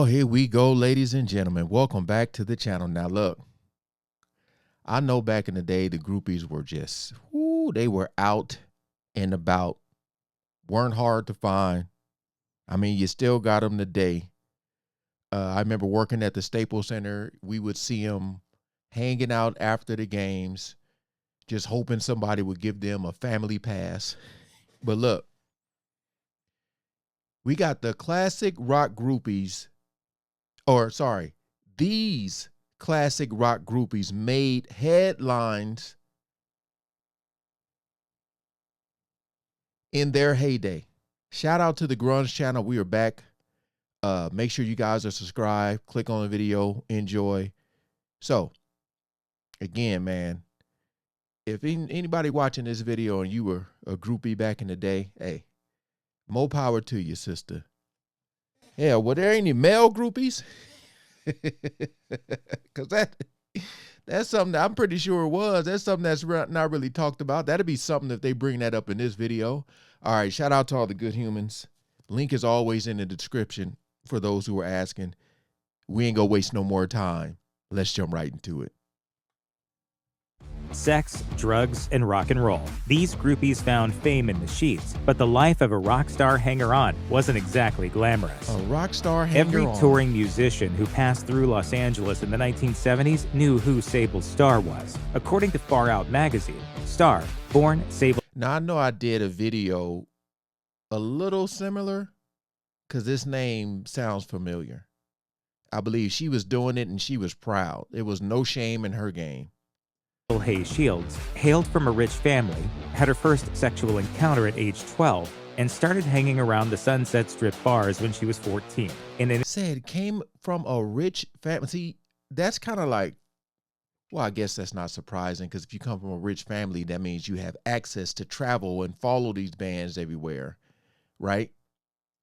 Oh, here we go, ladies and gentlemen. Welcome back to the channel. Now, look, I know back in the day, the groupies were just, they were out and about, weren't hard to find. I mean, you still got them today. I remember working at the Staples Center. We would see them hanging out after the games, just hoping somebody would give them a family pass. But look, we got the classic rock groupies, these classic rock groupies made headlines in their heyday. Shout out to the Grunge channel. We are back. Make sure you guys are subscribed. Click on the video. Enjoy. So, again, man, if anybody watching this video and you were a groupie back in the day, hey, more power to you, sister. Yeah, were there any male groupies? Because that's something that I'm pretty sure it was. That's something that's not really talked about. That'd be something if they bring that up in this video. All right, shout out to all the good humans. Link is always in the description for those who are asking. We ain't gonna waste no more time. Let's jump right into it. Sex, drugs, and rock and roll. These groupies found fame in the sheets, but the life of a rock star hanger-on wasn't exactly glamorous. A rock star hanger-on. Every touring musician who passed through Los Angeles in the 1970s knew who Sable Star was. According to Far Out magazine, Star, born Sable... Now, I know I did a video a little similar because this name sounds familiar. I believe she was doing it and she was proud. There was no shame in her game. Hay Shields hailed from a rich family, had her first sexual encounter at age 12, and started hanging around the Sunset Strip bars when she was 14. Said came from a rich family. See, that's kind of like, well, I guess that's not surprising because if you come from a rich family, that means you have access to travel and follow these bands everywhere, right?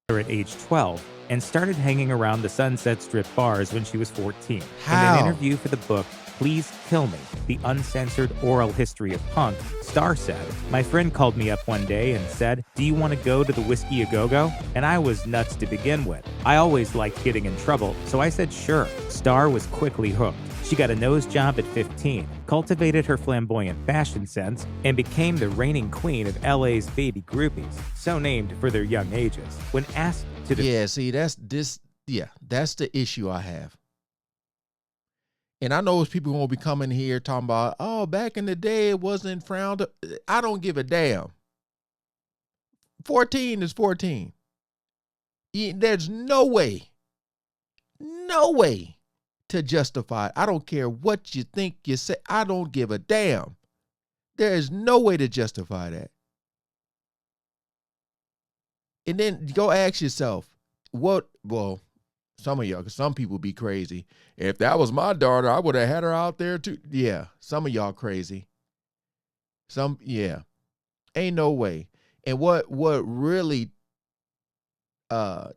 At age 12 and started hanging around the Sunset Strip bars when she was 14. How? In an interview for the book Please Kill Me, The Uncensored Oral History of Punk, Star said, "My friend called me up one day and said, 'Do you want to go to the Whiskey A Go-Go?' And I was nuts to begin with. I always liked getting in trouble, so I said sure." Star was quickly hooked. She got a nose job at 15, cultivated her flamboyant fashion sense, and became the reigning queen of LA's baby groupies, so named for their young ages. When asked to... Yeah, see, that's the issue I have. And I know there's people who will be coming here talking about, oh, back in the day, it wasn't frowned. I don't give a damn. 14 is 14. There's no way to justify it. I don't care what you think you say. I don't give a damn. There is no way to justify that. And then go ask yourself, well, some of y'all, because some people be crazy. If that was my daughter, I would have had her out there too. Yeah, some of y'all crazy. Ain't no way. And what really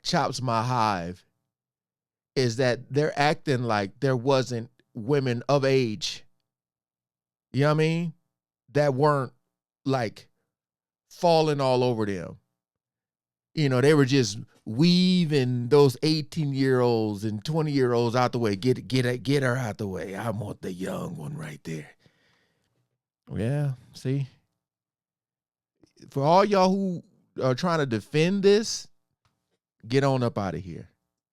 chops my hive is that they're acting like there wasn't women of age, you know what I mean, that weren't like falling all over them. You know, they were just weaving those 18-year-olds and 20-year-olds out the way. Get her out the way. I want the young one right there. Yeah, see? For all y'all who are trying to defend this, get on up out of here.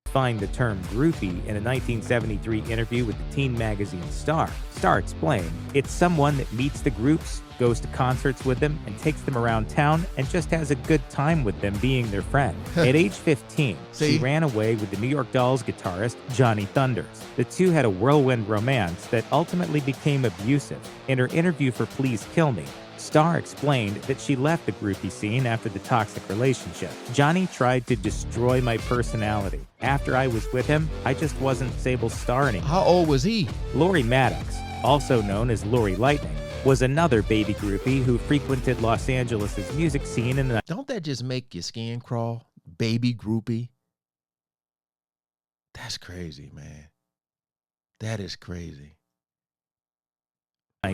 Find the term groupie in a 1973 interview with the teen magazine Star. Star explained, "It's someone that meets the groups, goes to concerts with them, and takes them around town and just has a good time with them being their friend." At age 15, she ran away with the New York Dolls guitarist Johnny Thunders. The two had a whirlwind romance that ultimately became abusive. In her interview for Please Kill Me, Star explained that she left the groupie scene after the toxic relationship. "Johnny tried to destroy my personality. After I was with him, I just wasn't Sable Star anymore." How old was he? Laurie Maddox, also known as Lori Lightning, was another baby groupie who frequented Los Angeles' music scene in the... Don't that just make your skin crawl? Baby groupie? That's crazy, man. That is crazy.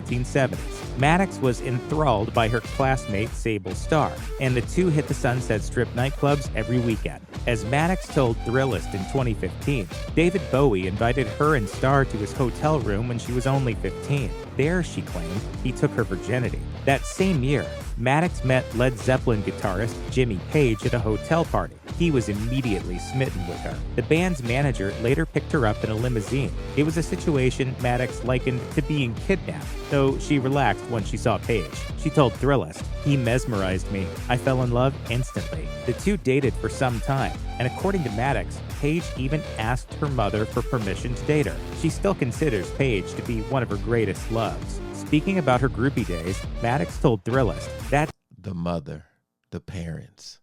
1970s. Maddox was enthralled by her classmate Sable Star, and the two hit the Sunset Strip nightclubs every weekend. As Maddox told Thrillist in 2015, David Bowie invited her and Star to his hotel room when she was only 15. There, she claimed, he took her virginity. That same year, Maddox met Led Zeppelin guitarist Jimmy Page at a hotel party. He was immediately smitten with her. The band's manager later picked her up in a limousine. It was a situation Maddox likened to being kidnapped, though she relaxed when she saw Page. She told Thrillist, "He mesmerized me. I fell in love instantly." The two dated for some time, and according to Maddox, Page even asked her mother for permission to date her. She still considers Page to be one of her greatest loves. Speaking about her groupie days, Maddox told Thrillist that The mother, the parents,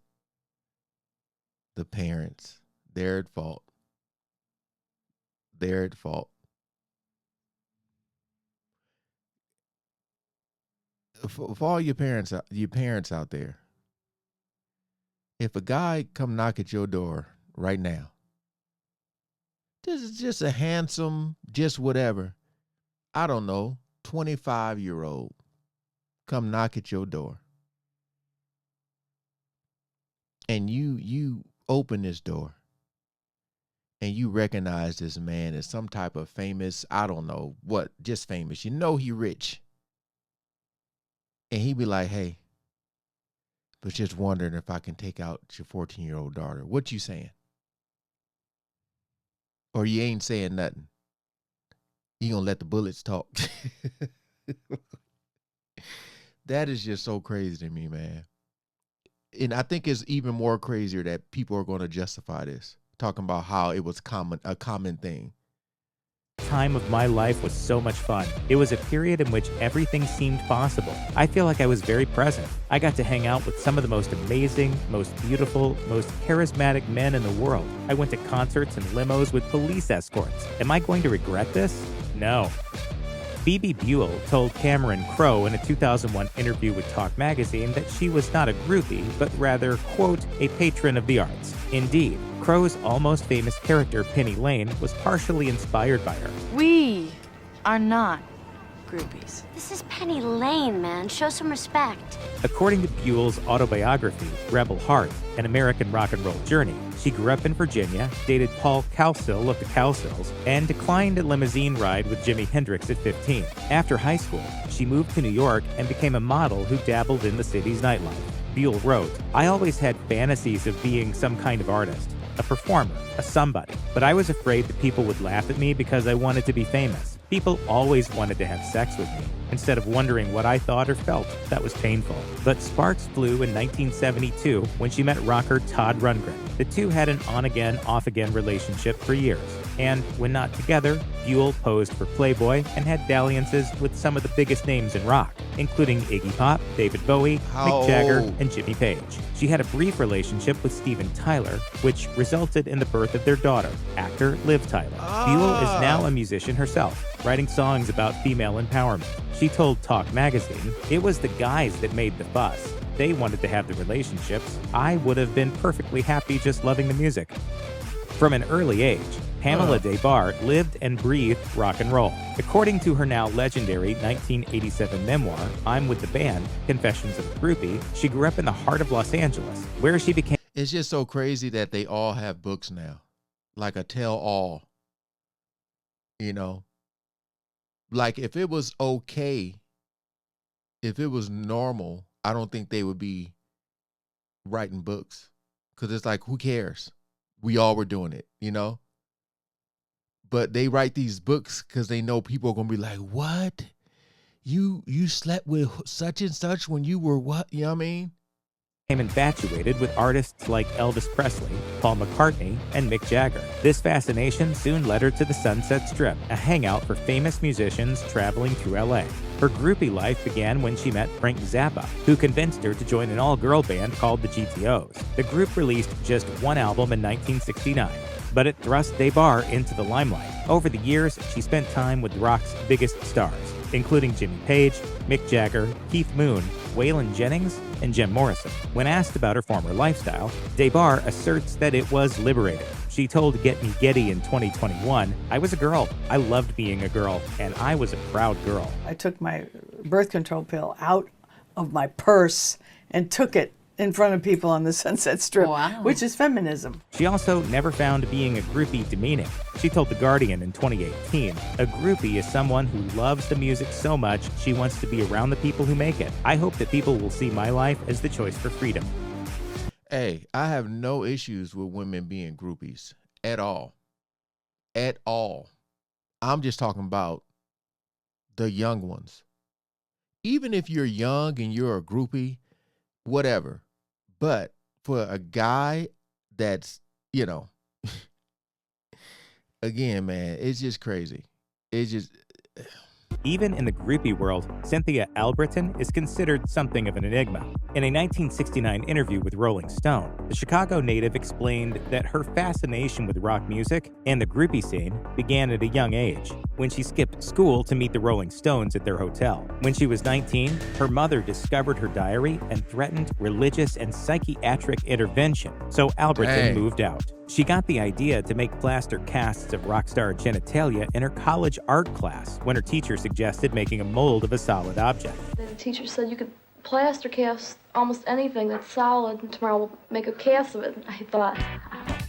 they're at fault. They're at fault. For all your parents out there, if a guy come knock at your door right now, this is just a handsome, just whatever, I don't know, 25-year-old come knock at your door, and you open this door and you recognize this man as some type of famous, I don't know what, just famous, you know he rich, and he be like, "Hey, but just wondering if I can take out your 14-year-old daughter." What you saying? Or you ain't saying nothing? You gonna let the bullets talk? That is just so crazy to me, man. And I think it's even more crazier that people are going to justify this, talking about how it was a common thing. time of my life was so much fun. It was a period in which everything seemed possible. I feel like I was very present. I got to hang out with some of the most amazing, most beautiful, most charismatic men in the world. I went to concerts and limos with police escorts. Am I going to regret this? No. Phoebe Buell told Cameron Crowe in a 2001 interview with Talk Magazine that she was not a groupie, but rather, quote, a patron of the arts. Indeed, Crowe's almost famous character Penny Lane was partially inspired by her. We are not groupies. This is Penny Lane, man. Show some respect. According to Buell's autobiography, Rebel Heart, An American Rock and Roll Journey, she grew up in Virginia, dated Paul Cowsill of the Cowsills, and declined a limousine ride with Jimi Hendrix at 15. After high school, she moved to New York and became a model who dabbled in the city's nightlife. Buell wrote, "I always had fantasies of being some kind of artist, a performer, a somebody, but I was afraid that people would laugh at me because I wanted to be famous. People always wanted to have sex with me, instead of wondering what I thought or felt. That was painful." But sparks flew in 1972 when she met rocker Todd Rundgren. The two had an on-again, off-again relationship for years. And when not together, Buell posed for Playboy and had dalliances with some of the biggest names in rock, including Iggy Pop, David Bowie, Mick Jagger, and Jimmy Page. She had a brief relationship with Steven Tyler, which resulted in the birth of their daughter, actor Liv Tyler. Buell is now a musician herself, writing songs about female empowerment. She told Talk Magazine, "It was the guys that made the fuss. They wanted to have the relationships. I would have been perfectly happy just loving the music." From an early age, Pamela Des Barres lived and breathed rock and roll. According to her now legendary 1987 memoir, I'm With the Band, Confessions of a Groupie, she grew up in the heart of Los Angeles, where she became... It's just so crazy that they all have books now, like a tell-all, you know? Like, if it was okay, if it was normal, I don't think they would be writing books. Because it's like, who cares? We all were doing it, you know? But they write these books because they know people are going to be like, what? You slept with such and such when you were what? You know what I mean? Infatuated with artists like Elvis Presley, Paul McCartney, and Mick Jagger. This fascination soon led her to the Sunset Strip, a hangout for famous musicians traveling through LA. Her groupie life began when she met Frank Zappa, who convinced her to join an all-girl band called the GTOs. The group released just one album in 1969, but it thrust Des Barres into the limelight. Over the years, she spent time with rock's biggest stars, including Jimmy Page, Mick Jagger, Keith Moon, Waylon Jennings, and Jim Morrison. When asked about her former lifestyle, DeBar asserts that it was liberating. She told Get Me Getty in 2021, "I was a girl. I loved being a girl, and I was a proud girl." I took my birth control pill out of my purse and took it in front of people on the Sunset Strip, which is feminism. She also never found being a groupie demeaning. She told The Guardian in 2018, "A groupie is someone who loves the music so much she wants to be around the people who make it. I hope that people will see my life as the choice for freedom." Hey, I have no issues with women being groupies at all. At all. I'm just talking about the young ones. Even if you're young and you're a groupie, whatever. But for a guy that's, again, man, it's just crazy. It's just... Even in the groupie world, Cynthia Alberton is considered something of an enigma. In a 1969 interview with Rolling Stone, the Chicago native explained that her fascination with rock music and the groupie scene began at a young age, when she skipped school to meet the Rolling Stones at their hotel. When she was 19, her mother discovered her diary and threatened religious and psychiatric intervention, so Alberton moved out. She got the idea to make plaster casts of rock star genitalia in her college art class when her teacher suggested making a mold of a solid object. The teacher said you could plaster cast almost anything that's solid, and tomorrow we'll make a cast of it. And I thought...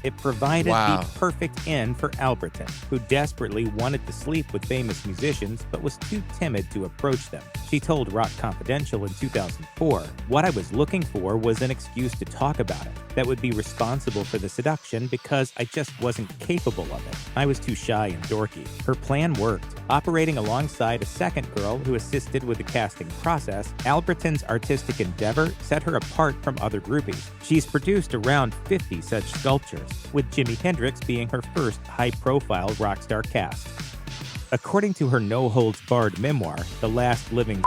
It provided the perfect in for Alberton, who desperately wanted to sleep with famous musicians but was too timid to approach them. She told Rock Confidential in 2004, "What I was looking for was an excuse to talk about it that would be responsible for the seduction because I just wasn't capable of it. I was too shy and dorky." Her plan worked. Operating alongside a second girl who assisted with the casting process, Alberton's artistic endeavor set her apart from other groupies. She's produced around 50 such sculptures, with Jimi Hendrix being her first high-profile rock star cast. According to her no-holds-barred memoir, The Last Living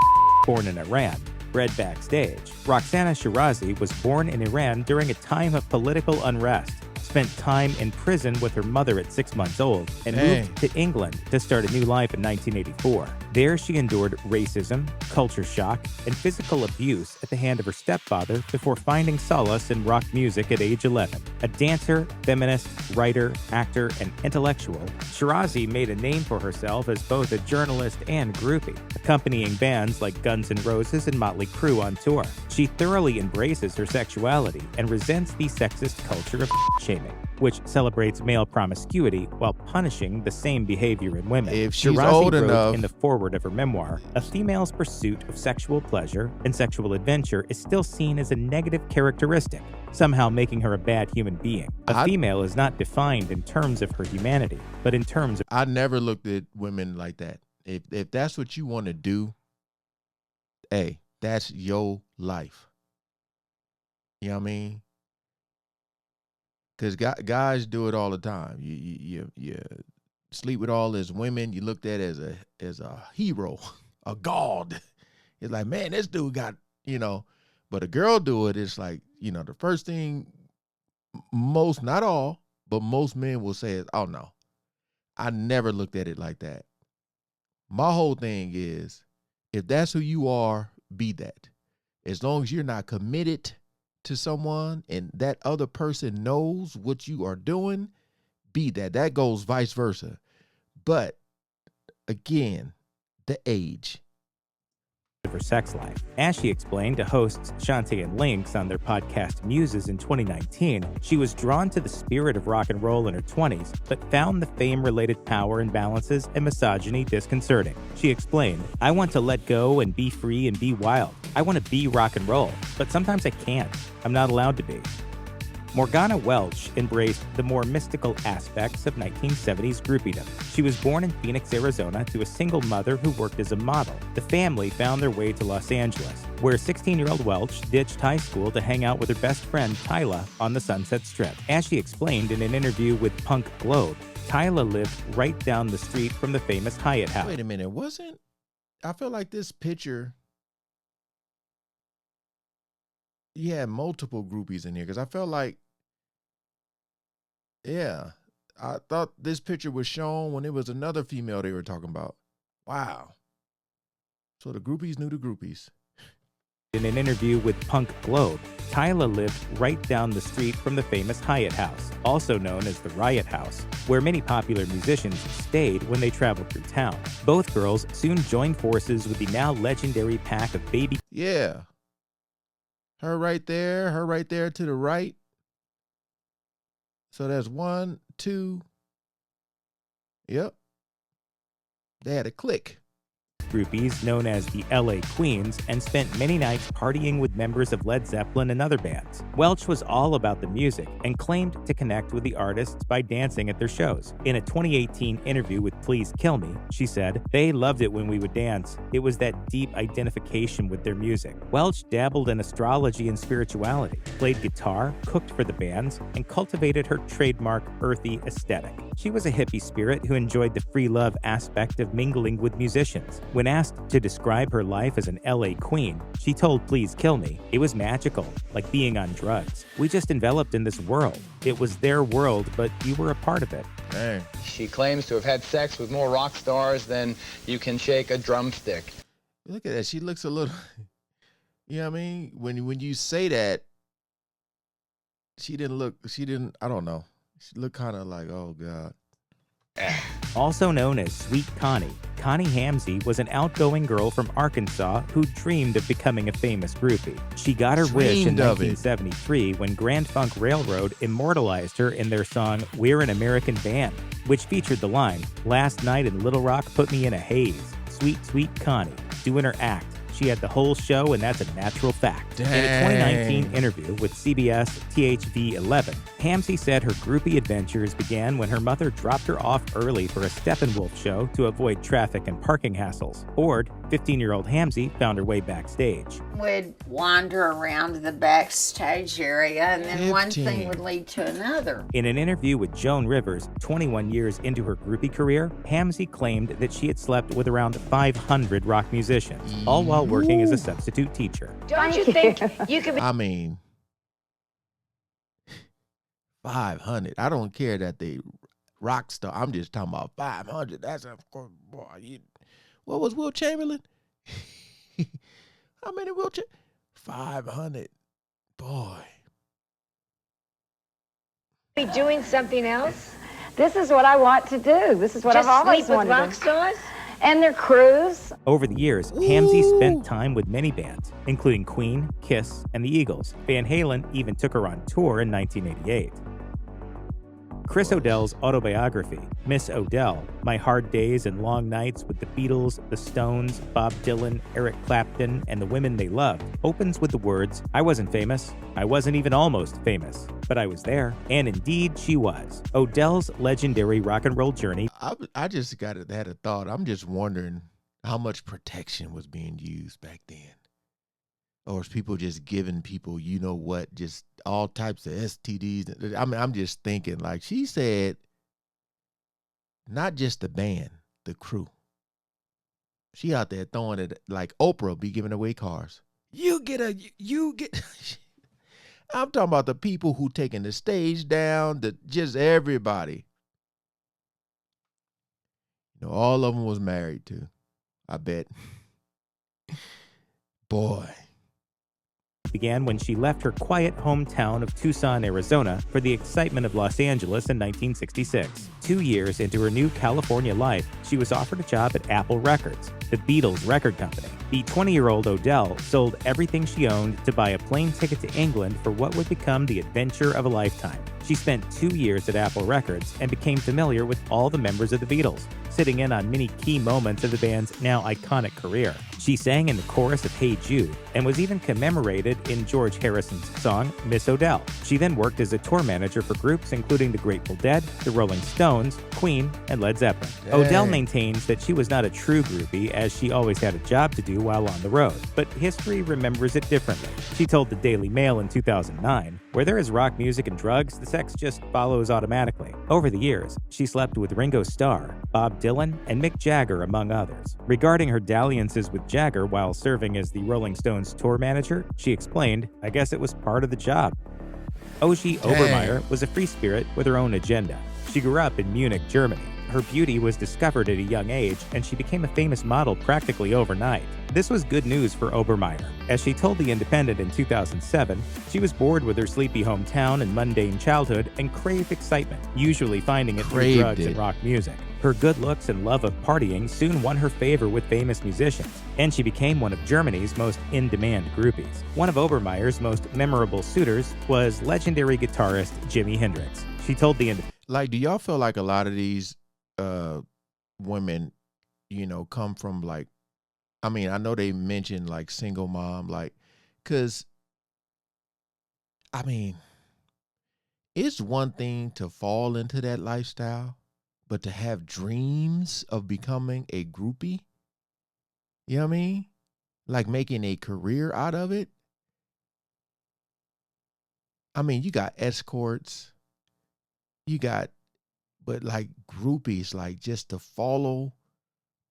Born in Iran, read backstage, Roxana Shirazi was born in Iran during a time of political unrest, spent time in prison with her mother at 6 months old, and moved to England to start a new life in 1984. There she endured racism, culture shock, and physical abuse at the hand of her stepfather before finding solace in rock music at age 11. A dancer, feminist, writer, actor, and intellectual, Shirazi made a name for herself as both a journalist and groupie, accompanying bands like Guns N' Roses and Motley Crue on tour. She thoroughly embraces her sexuality and resents the sexist culture of shaming, which celebrates male promiscuity while punishing the same behavior in women. If she's Shirazi old wrote enough... in the foreword of her memoir, "A female's pursuit of sexual pleasure and sexual adventure is still seen as a negative characteristic, somehow making her a bad human being. A female is not defined in terms of her humanity, but in terms of..." I never looked at women like that. If that's what you want to do, hey, that's your life. You know what I mean? Because guys do it all the time. You sleep with all these women. You looked at as a hero, a god. It's like, man, this dude got, But a girl do it, it's like, the first thing most, not all, but most men will say is, "Oh no, I never looked at it like that." My whole thing is, if that's who you are, be that. As long as you're not committed to someone and that other person knows what you are doing, be that. That goes vice versa. But again, the age of her sex life. As she explained to hosts Shantae and Lynx on their podcast Muses in 2019, she was drawn to the spirit of rock and roll in her 20s, but found the fame-related power imbalances and misogyny disconcerting. She explained, "I want to let go and be free and be wild. I want to be rock and roll, but sometimes I can't. I'm not allowed to be." Morgana Welch embraced the more mystical aspects of 1970s groupiedom. She was born in Phoenix, Arizona, to a single mother who worked as a model. The family found their way to Los Angeles, where 16-year-old Welch ditched high school to hang out with her best friend, Tyla, on the Sunset Strip. As she explained in an interview with Punk Globe, Tyla lived right down the street from the famous Hyatt house. Wait a minute, I feel like this picture, you had multiple groupies in here, because I felt like, I thought this picture was shown when it was another female they were talking about. Wow. So the groupies knew the groupies. In an interview with Punk Globe, Tyla lived right down the street from the famous Hyatt House, also known as the Riot House, where many popular musicians stayed when they traveled through town. Both girls soon joined forces with the now legendary pack of baby... Yeah. Her right there to the right. So that's 1, 2. Yep. They had a click. Groupies known as the LA Queens and spent many nights partying with members of Led Zeppelin and other bands. Welch was all about the music and claimed to connect with the artists by dancing at their shows. In a 2018 interview with Please Kill Me, she said, "They loved it when we would dance. It was that deep identification with their music." Welch dabbled in astrology and spirituality, played guitar, cooked for the bands, and cultivated her trademark earthy aesthetic. She was a hippie spirit who enjoyed the free love aspect of mingling with musicians. When asked to describe her life as an LA queen, she told Please Kill Me, "It was magical, like being on drugs. We just enveloped in this world. It was their world, but you were a part of it." Dang. She claims to have had sex with more rock stars than you can shake a drumstick. Look at that. She looks a little, you know what I mean? When you say that, I don't know. She looked kind of like, oh, God. Also known as Sweet Connie, Connie Hamzy was an outgoing girl from Arkansas who dreamed of becoming a famous groupie. She got her wish in 1973 when Grand Funk Railroad immortalized her in their song We're an American Band, which featured the line, "Last night in Little Rock put me in a haze. Sweet, sweet Connie," doing her act. She had the whole show, and that's a natural fact. Dang. In a 2019 interview with CBS THV 11, Hamzy said her groupie adventures began when her mother dropped her off early for a Steppenwolf show to avoid traffic and parking hassles. Bored, 15-year-old Hamzy found her way backstage. We'd wander around the backstage area, and then one thing would lead to another. In an interview with Joan Rivers, 21 years into her groupie career, Hamzy claimed that she had slept with around 500 rock musicians, all while working as a substitute teacher. Don't you think you could be... I mean, 500. I don't care that they rock star. I'm just talking about 500. That's a boy. What was Will Chamberlain? How many Will 500. Boy. be doing something else? This is what I want to do. This is what I've always wanted to do. Just sleep with rock stars? And their crews. Over the years, Hamzy spent time with many bands, including Queen, Kiss, and the Eagles. Van Halen even took her on tour in 1988. Chris Odell's autobiography, Miss Odell, My Hard Days and Long Nights with the Beatles, the Stones, Bob Dylan, Eric Clapton, and the Women They Loved, opens with the words, "I wasn't famous. I wasn't even almost famous. But I was there." And indeed, she was. Odell's legendary rock and roll journey. I just had a thought. I'm just wondering how much protection was being used back then. Or is people just giving people, you know what, just all types of STDs? I mean, I'm just thinking, like she said, not just the band, the crew. She out there throwing it like Oprah be giving away cars. You get. I'm talking about the people who taking the stage down, just everybody. You know, all of them was married too, I bet. Boy. Began when she left her quiet hometown of Tucson, Arizona for the excitement of Los Angeles in 1966. 2 years into her new California life, she was offered a job at Apple Records, the Beatles record company. The 20-year-old Odell sold everything she owned to buy a plane ticket to England for what would become the adventure of a lifetime. She spent 2 years at Apple Records and became familiar with all the members of the Beatles, sitting in on many key moments of the band's now iconic career. She sang in the chorus of Hey Jude and was even commemorated in George Harrison's song Miss Odell. She then worked as a tour manager for groups including the Grateful Dead, the Rolling Stones, Queen, and Led Zeppelin. Dang. Odell maintains that she was not a true groupie as she always had a job to do while on the road, but history remembers it differently. She told the Daily Mail in 2009, "Where there is rock music and drugs, the sex just follows automatically." Over the years, she slept with Ringo Starr, Bob Dylan, and Mick Jagger, among others. Regarding her dalliances with Jagger while serving as the Rolling Stones tour manager, she explained, "I guess it was part of the job." Oshie Obermeyer was a free spirit with her own agenda. She grew up in Munich, Germany. Her beauty was discovered at a young age, and she became a famous model practically overnight. This was good news for Obermeyer. As she told The Independent in 2007, she was bored with her sleepy hometown and mundane childhood and craved excitement, usually finding it through drugs and rock music. Her good looks and love of partying soon won her favor with famous musicians, and she became one of Germany's most in-demand groupies. One of Obermeyer's most memorable suitors was legendary guitarist Jimi Hendrix. She told The Independent, like, do y'all feel like a lot of these women, come from like, I mean, I know they mentioned like single mom, like, because, I mean, it's one thing to fall into that lifestyle, but to have dreams of becoming a groupie, you know what I mean? Like making a career out of it. I mean, you got escorts, but like groupies, like just to follow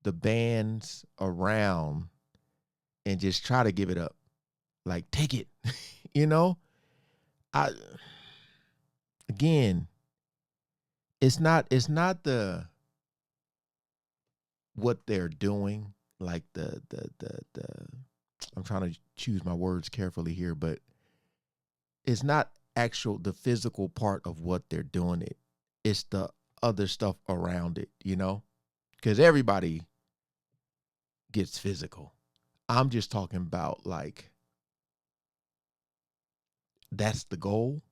the bands around and just try to give it up. Like, take it, Again, it's not the what they're doing, like the I'm trying to choose my words carefully here, but it's not the physical part of what they're doing it's the other stuff around it, because everybody gets physical. I'm just talking about like that's the goal.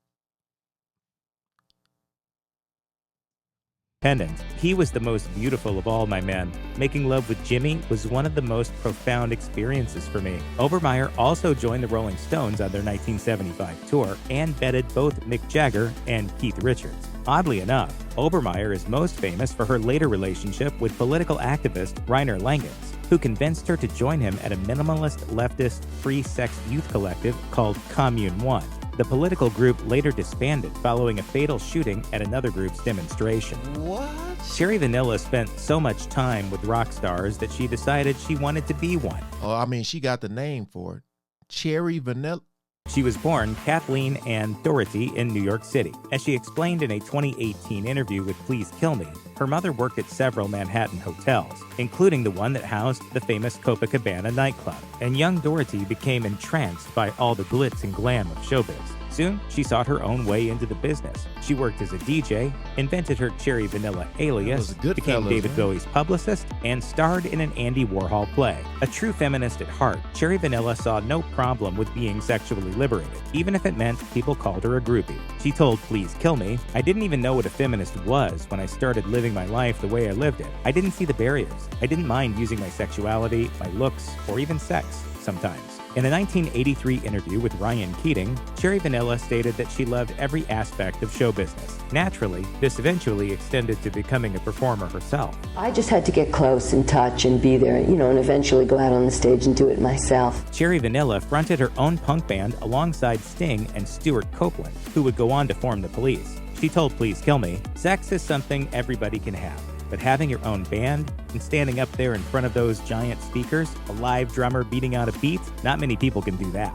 He was the most beautiful of all my men. Making love with Jimmy was one of the most profound experiences for me. Obermeyer also joined the Rolling Stones on their 1975 tour and bedded both Mick Jagger and Keith Richards. Oddly enough, Obermeyer is most famous for her later relationship with political activist Reiner Langens, who convinced her to join him at a minimalist leftist free-sex youth collective called Commune 1. The political group later disbanded following a fatal shooting at another group's demonstration. What? Cherry Vanilla spent so much time with rock stars that she decided she wanted to be one. Oh, I mean, she got the name for it. Cherry Vanilla. She was born Kathleen Ann Doherty in New York City. As she explained in a 2018 interview with Please Kill Me, her mother worked at several Manhattan hotels, including the one that housed the famous Copacabana nightclub, and young Doherty became entranced by all the glitz and glam of showbiz. Soon, she sought her own way into the business. She worked as a DJ, invented her Cherry Vanilla alias, became David Bowie's publicist, and starred in an Andy Warhol play. A true feminist at heart, Cherry Vanilla saw no problem with being sexually liberated, even if it meant people called her a groupie. She told Please Kill Me, "I didn't even know what a feminist was when I started living my life the way I lived it. I didn't see the barriers. I didn't mind using my sexuality, my looks, or even sex sometimes." In a 1983 interview with Ryan Keating, Cherry Vanilla stated that she loved every aspect of show business. Naturally, this eventually extended to becoming a performer herself. I just had to get close and touch and be there, and eventually go out on the stage and do it myself. Cherry Vanilla fronted her own punk band alongside Sting and Stuart Copeland, who would go on to form the Police. She told Please Kill Me, "Sex is something everybody can have. But having your own band and standing up there in front of those giant speakers, a live drummer beating out a beat, not many people can do that."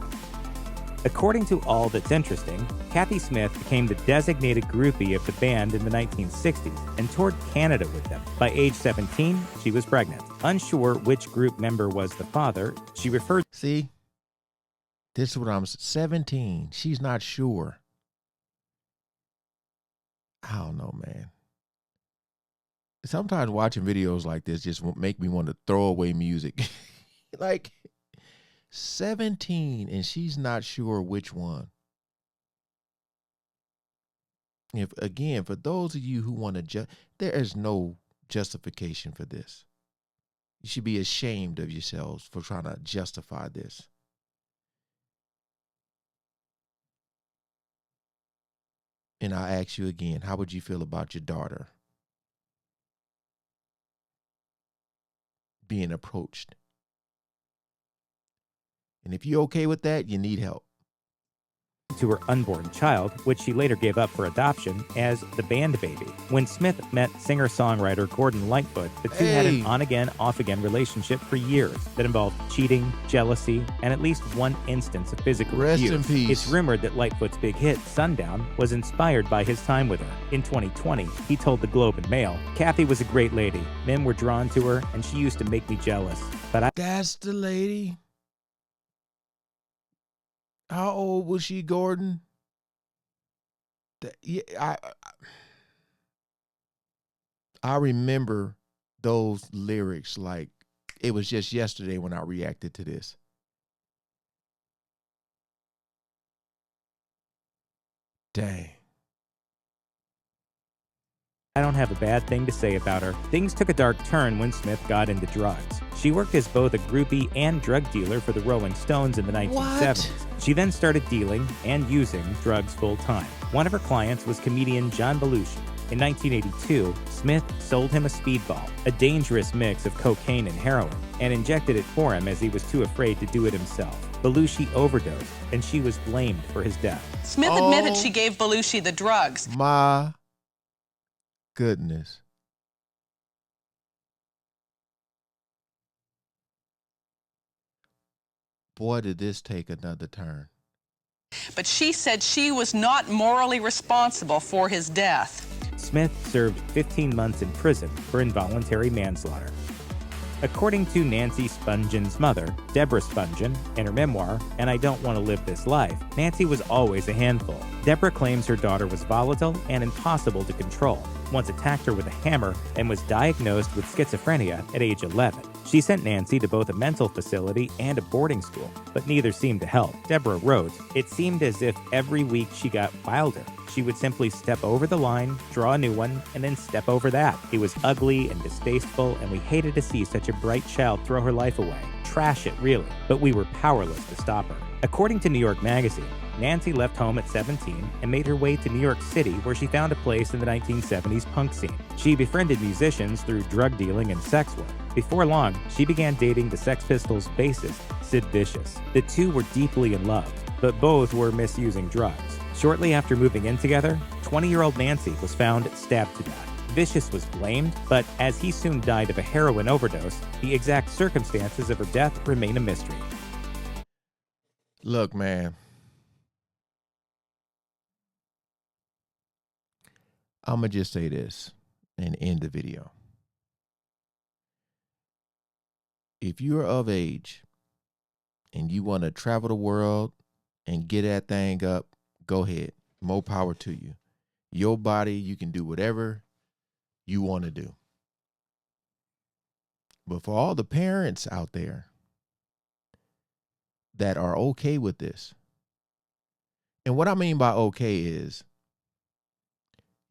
According to All That's Interesting, Kathy Smith became the designated groupie of the band in the 1960s and toured Canada with them. By age 17, she was pregnant. Unsure which group member was the father, she referred... See, this is what I'm 17. She's not sure. I don't know, man. Sometimes watching videos like this just make me want to throw away music. Like 17 and she's not sure which one. For those of you who want to there is no justification for this. You should be ashamed of yourselves for trying to justify this. And I ask you again, how would you feel about your daughter being approached? And if you're okay with that, you need help. to her unborn child, which she later gave up for adoption as the band baby. When Smith met singer-songwriter Gordon Lightfoot, the two had an on-again, off-again relationship for years that involved cheating, jealousy, and at least one instance of physical abuse. Rest in peace. It's rumored that Lightfoot's big hit, Sundown, was inspired by his time with her. In 2020, he told the Globe and Mail, "Kathy was a great lady. Men were drawn to her, and she used to make me jealous. But That's the lady. How old was she, Gordon? I remember those lyrics like it was just yesterday when I reacted to this. Dang. I don't have a bad thing to say about her. Things took a dark turn when Smith got into drugs. She worked as both a groupie and drug dealer for the Rolling Stones in the 1970s. She then started dealing and using drugs full-time. One of her clients was comedian John Belushi. In 1982, Smith sold him a speedball, a dangerous mix of cocaine and heroin, and injected it for him as he was too afraid to do it himself. Belushi overdosed, and she was blamed for his death. Smith admitted she gave Belushi the drugs. My goodness. Boy, did this take another turn. But she said she was not morally responsible for his death. Smith served 15 months in prison for involuntary manslaughter. According to Nancy Spungen mother, Deborah Spungen, in her memoir, And I Don't Want to Live This Life, Nancy was always a handful. Deborah claims her daughter was volatile and impossible to control, once attacked her with a hammer, and was diagnosed with schizophrenia at age 11. She sent Nancy to both a mental facility and a boarding school, but neither seemed to help. Deborah wrote, "It seemed as if every week she got wilder. She would simply step over the line, draw a new one, and then step over that. It was ugly and distasteful, and we hated to see such a bright child throw her life away. Trash it, really. But we were powerless to stop her." According to New York Magazine, Nancy left home at 17 and made her way to New York City, where she found a place in the 1970s punk scene. She befriended musicians through drug dealing and sex work. Before long, she began dating the Sex Pistols bassist, Sid Vicious. The two were deeply in love, but both were misusing drugs. Shortly after moving in together, 20-year-old Nancy was found stabbed to death. Vicious was blamed, but as he soon died of a heroin overdose, the exact circumstances of her death remain a mystery. Look, man. I'm going to just say this and end the video. If you're of age and you want to travel the world and get that thing up, go ahead. More power to you. Your body, you can do whatever you want to do. But for all the parents out there that are okay with this, and what I mean by okay is,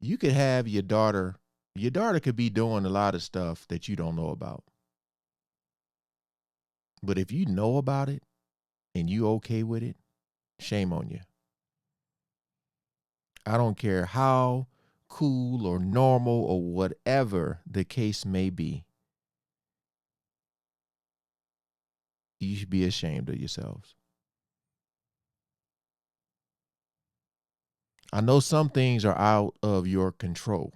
you could have your daughter could be doing a lot of stuff that you don't know about. But if you know about it and you okay with it, shame on you. I don't care how cool or normal or whatever the case may be. You should be ashamed of yourselves. I know some things are out of your control.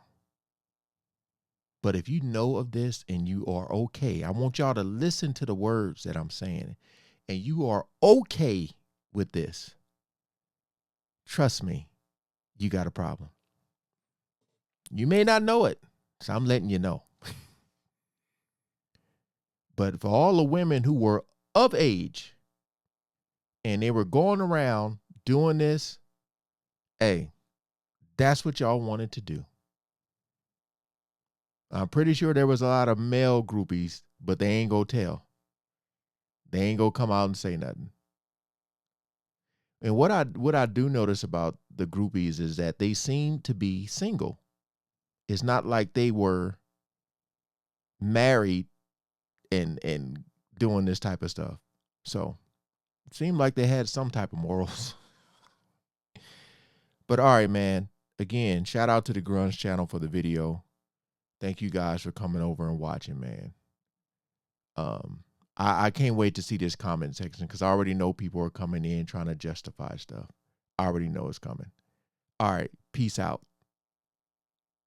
But if you know of this and you are okay, I want y'all to listen to the words that I'm saying, and you are okay with this. Trust me, you got a problem. You may not know it, so I'm letting you know. But for all the women who were of age and they were going around doing this, hey, that's what y'all wanted to do. I'm pretty sure there was a lot of male groupies, but they ain't gonna tell. They ain't gonna come out and say nothing. And what I do notice about the groupies is that they seem to be single. It's not like they were married and doing this type of stuff. So it seemed like they had some type of morals. But all right, man. Again, shout out to the Grunge channel for the video. Thank you guys for coming over and watching, man. I can't wait to see this comment section because I already know people are coming in trying to justify stuff. I already know it's coming. All right, peace out.